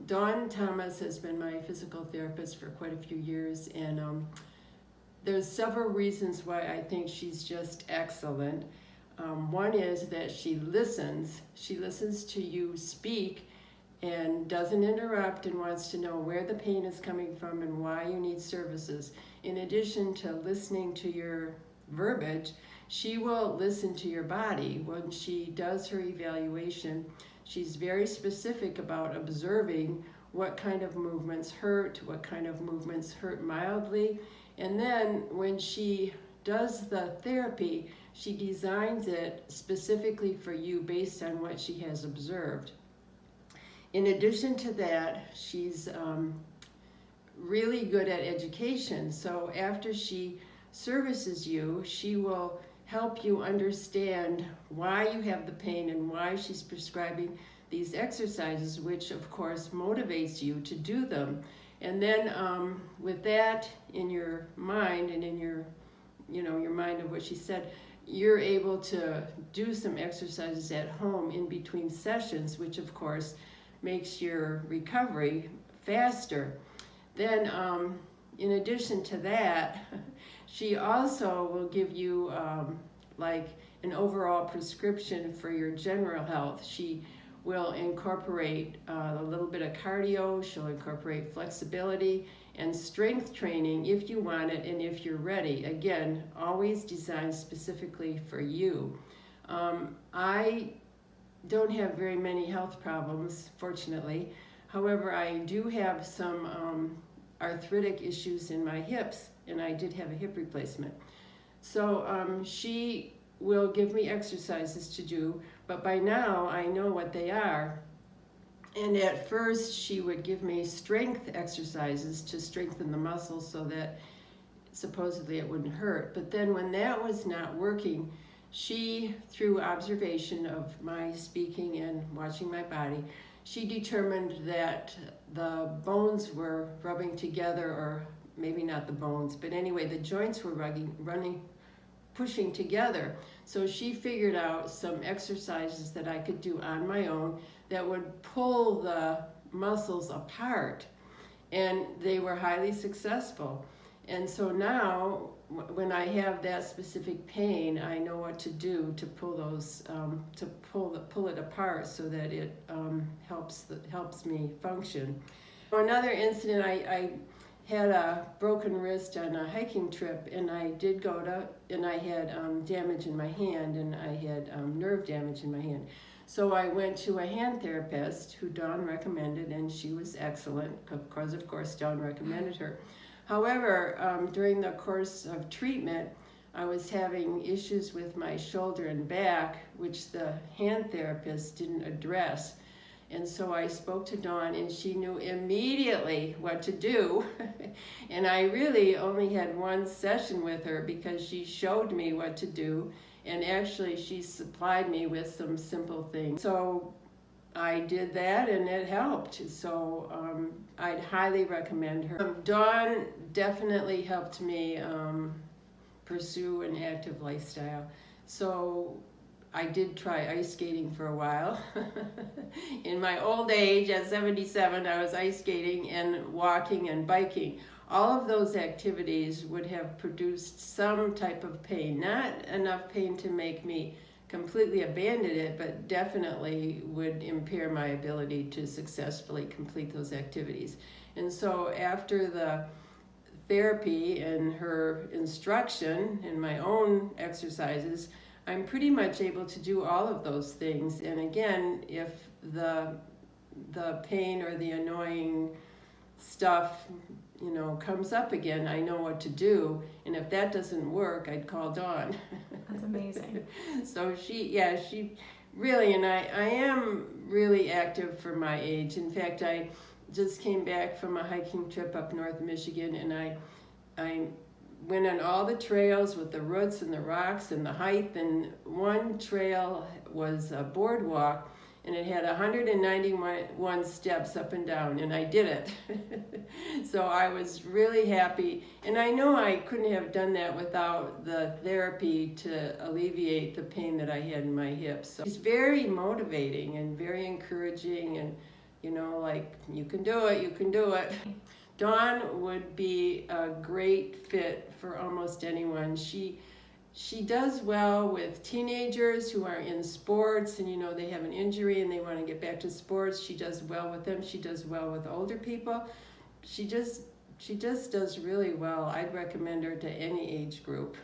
Dawn Thomas has been my physical therapist for quite a few years, and there's several reasons why I think she's just excellent. One is that she listens. She listens to you speak and doesn't interrupt and wants to know where the pain is coming from and why you need services. In addition to listening to your verbiage, she will listen to your body. When she does her evaluation, she's very specific about observing what kind of movements hurt, what kind of movements hurt mildly. And then when she does the therapy, she designs it specifically for you based on what she has observed. In addition to that, she's really good at education. So after she services you, she will help you understand why you have the pain and why she's prescribing these exercises, which of course motivates you to do them. And then with that in your mind and in your mind of what she said, you're able to do some exercises at home in between sessions, which of course makes your recovery faster. Then in addition to that, she also will give you like an overall prescription for your general health. She will incorporate a little bit of cardio. She'll incorporate flexibility and strength training if you want it and if you're ready. Again, always designed specifically for you. I don't have very many health problems, fortunately. However, I do have some arthritic issues in my hips, and I did have a hip replacement. So she will give me exercises to do, but by now I know what they are. And at first she would give me strength exercises to strengthen the muscles so that supposedly it wouldn't hurt. But then when that was not working, she, through observation of my speaking and watching my body, she determined that the bones were rubbing together, or maybe not the bones, but anyway, the joints were pushing together. So she figured out some exercises that I could do on my own that would pull the muscles apart, and they were highly successful. And so now when I have that specific pain, I know what to do to pull those, to pull it apart so that it helps me function. Another incident, I had a broken wrist on a hiking trip, and I had damage in my hand, and I had nerve damage in my hand. So I went to a hand therapist who Dawn recommended, and she was excellent, because of course Dawn recommended her. However, during the course of treatment, I was having issues with my shoulder and back, which the hand therapist didn't address. And so I spoke to Dawn, and she knew immediately what to do. And I really only had one session with her because she showed me what to do. And actually, she supplied me with some simple things. So I did that, and it helped. So I'd highly recommend her. Dawn definitely helped me pursue an active lifestyle. So I did try ice skating for a while. In my old age, at 77, I was ice skating and walking and biking. All of those activities would have produced some type of pain. Not enough pain to make me completely abandon it, but definitely would impair my ability to successfully complete those activities. And so after the therapy and her instruction and my own exercises, I'm pretty much able to do all of those things. And again, if the pain or the annoying stuff, comes up again, I know what to do. And if that doesn't work, I'd call Dawn. That's amazing. So she really, and I am really active for my age. In fact, I just came back from a hiking trip up north Michigan, and I went on all the trails with the roots and the rocks and the height, and one trail was a boardwalk, and it had 191 steps up and down, and I did it. So I was really happy, and I know I couldn't have done that without the therapy to alleviate the pain that I had in my hips. So it's very motivating and very encouraging, and you know, like, you can do it, you can do it. Dawn would be a great fit for almost anyone. She does well with teenagers who are in sports and, you know, they have an injury and they want to get back to sports. She does well with them. She does well with older people. She just does really well. I'd recommend her to any age group.